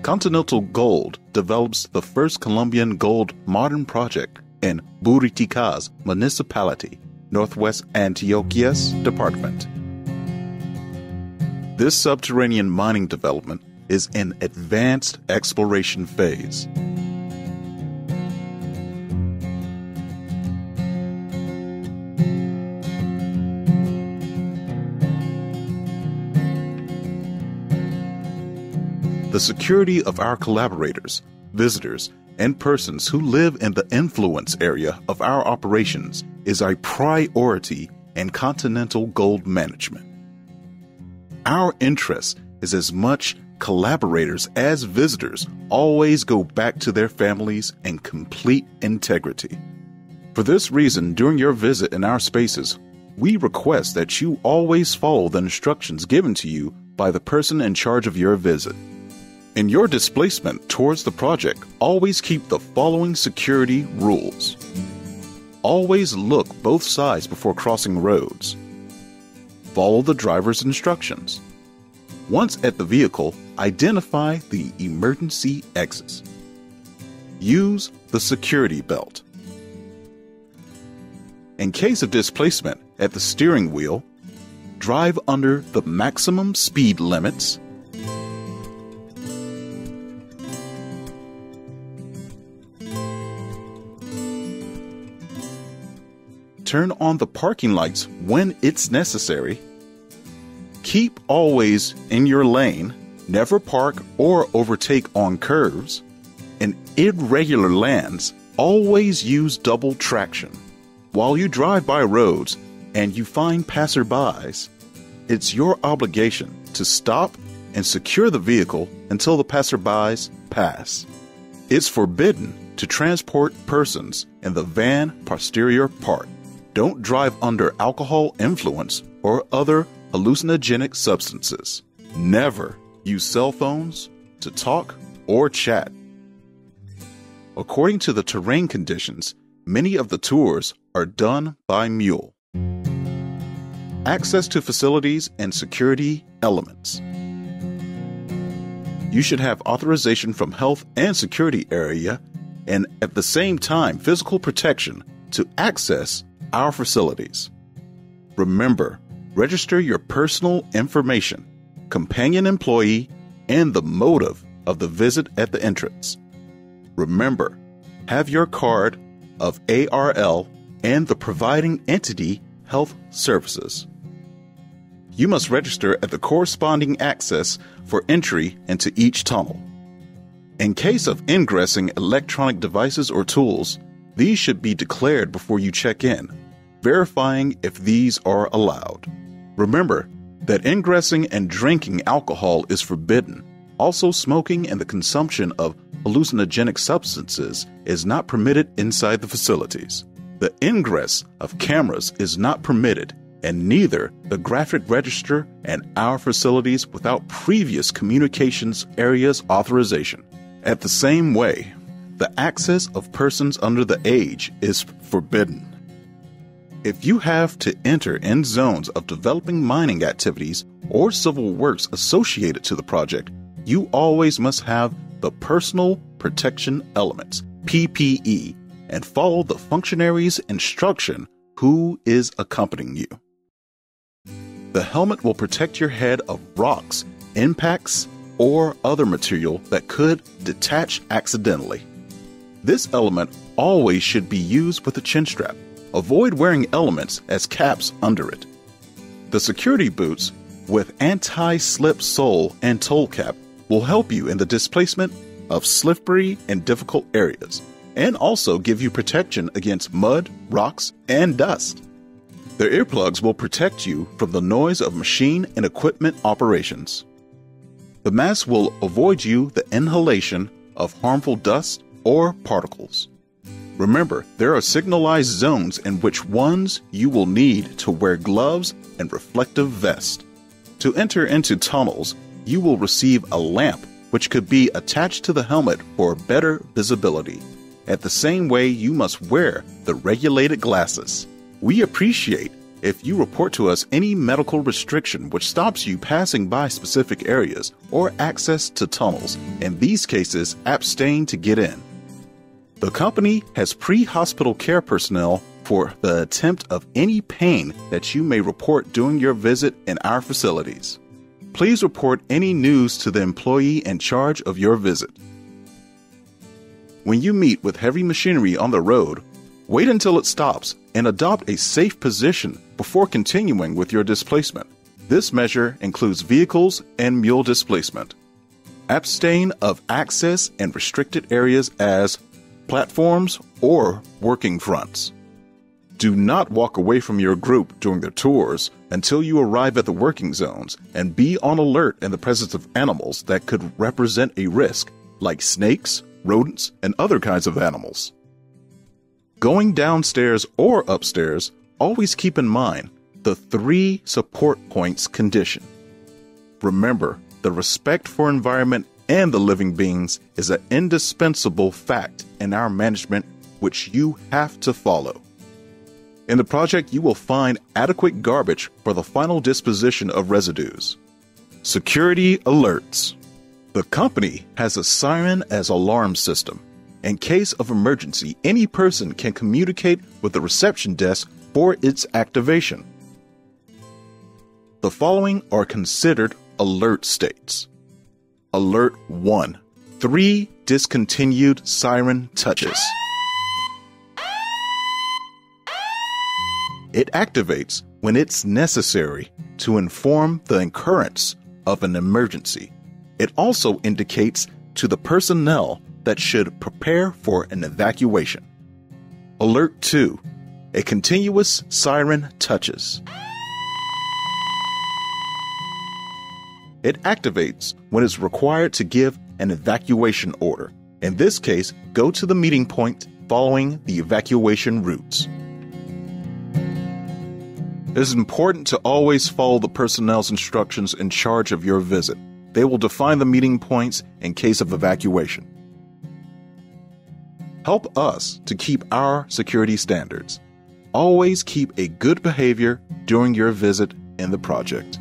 Continental Gold develops the first Colombian gold modern project in Buriticas Municipality, Northwest Antioquia's department. This subterranean mining development is in advanced exploration phase. The security of our collaborators, visitors, and persons who live in the influence area of our operations is a priority in Continental Gold management. Our interest is as much collaborators as visitors always go back to their families in complete integrity. For this reason, during your visit in our spaces, we request that you always follow the instructions given to you by the person in charge of your visit. In your displacement towards the project, always keep the following security rules. Always look both sides before crossing roads. Follow the driver's instructions. Once at the vehicle, identify the emergency exits. Use the security belt. In case of displacement at the steering wheel, drive under the maximum speed limits. Turn on the parking lights when it's necessary. Keep always in your lane. Never park or overtake on curves. In irregular lanes, always use double traction. While you drive by roads and you find passerbys, it's your obligation to stop and secure the vehicle until the passerbys pass. It's forbidden to transport persons in the van posterior part. Don't drive under alcohol influence or other hallucinogenic substances. Never use cell phones to talk or chat. According to the terrain conditions, many of the tours are done by mule. Access to facilities and security elements. You should have authorization from health and security area and at the same time physical protection to access our facilities. Remember, register your personal information, companion employee, and the motive of the visit at the entrance. Remember, have your card of ARL and the providing entity health services. You must register at the corresponding access for entry into each tunnel. In case of ingressing electronic devices or tools, these should be declared before you check in, verifying if these are allowed. Remember that ingressing and drinking alcohol is forbidden. Also, smoking and the consumption of hallucinogenic substances is not permitted inside the facilities. The ingress of cameras is not permitted, and neither the graphic register and our facilities without previous communications areas authorization. At the same way, the access of persons under the age is forbidden. If you have to enter in zones of developing mining activities or civil works associated to the project, you always must have the personal protection elements, PPE, and follow the functionary's instruction who is accompanying you. The helmet will protect your head of rocks, impacts, or other material that could detach accidentally. This element always should be used with a chin strap. Avoid wearing elements as caps under it. The security boots with anti-slip sole and toe cap will help you in the displacement of slippery and difficult areas, and also give you protection against mud, rocks, and dust. The earplugs will protect you from the noise of machine and equipment operations. The mask will avoid you the inhalation of harmful dust or particles. Remember, there are signalized zones in which ones you will need to wear gloves and reflective vest. To enter into tunnels, you will receive a lamp which could be attached to the helmet for better visibility. At the same way, you must wear the regulated glasses. We appreciate If you report to us any medical restriction which stops you passing by specific areas or access to tunnels, in these cases, abstain to get in. The company has pre-hospital care personnel for the attempt of any pain that you may report during your visit in our facilities. Please report any news to the employee in charge of your visit. When you meet with heavy machinery on the road, wait until it stops and adopt a safe position before continuing with your displacement. This measure includes vehicles and mule displacement. Abstain of access and restricted areas as platforms or working fronts. Do not walk away from your group during their tours until you arrive at the working zones, and be on alert in the presence of animals that could represent a risk, like snakes, rodents, and other kinds of animals. Going downstairs or upstairs, always keep in mind the 3 support points condition. Remember, the respect for environment and the living beings is an indispensable fact in our management which you have to follow. In the project, you will find adequate garbage for the final disposition of residues. Security alerts. The company has a siren as alarm system. In case of emergency, any person can communicate with the reception desk for its activation. The following are considered alert states. Alert 1. 3 discontinued siren touches. It activates when it's necessary to inform the occurrence of an emergency. It also indicates to the personnel that should prepare for an evacuation. Alert 2. A continuous siren touches. It activates when it's required to give an evacuation order. In this case, go to the meeting point following the evacuation routes. It is important to always follow the personnel's instructions in charge of your visit. They will define the meeting points in case of evacuation. Help us to keep our security standards. Always keep a good behavior during your visit in the project.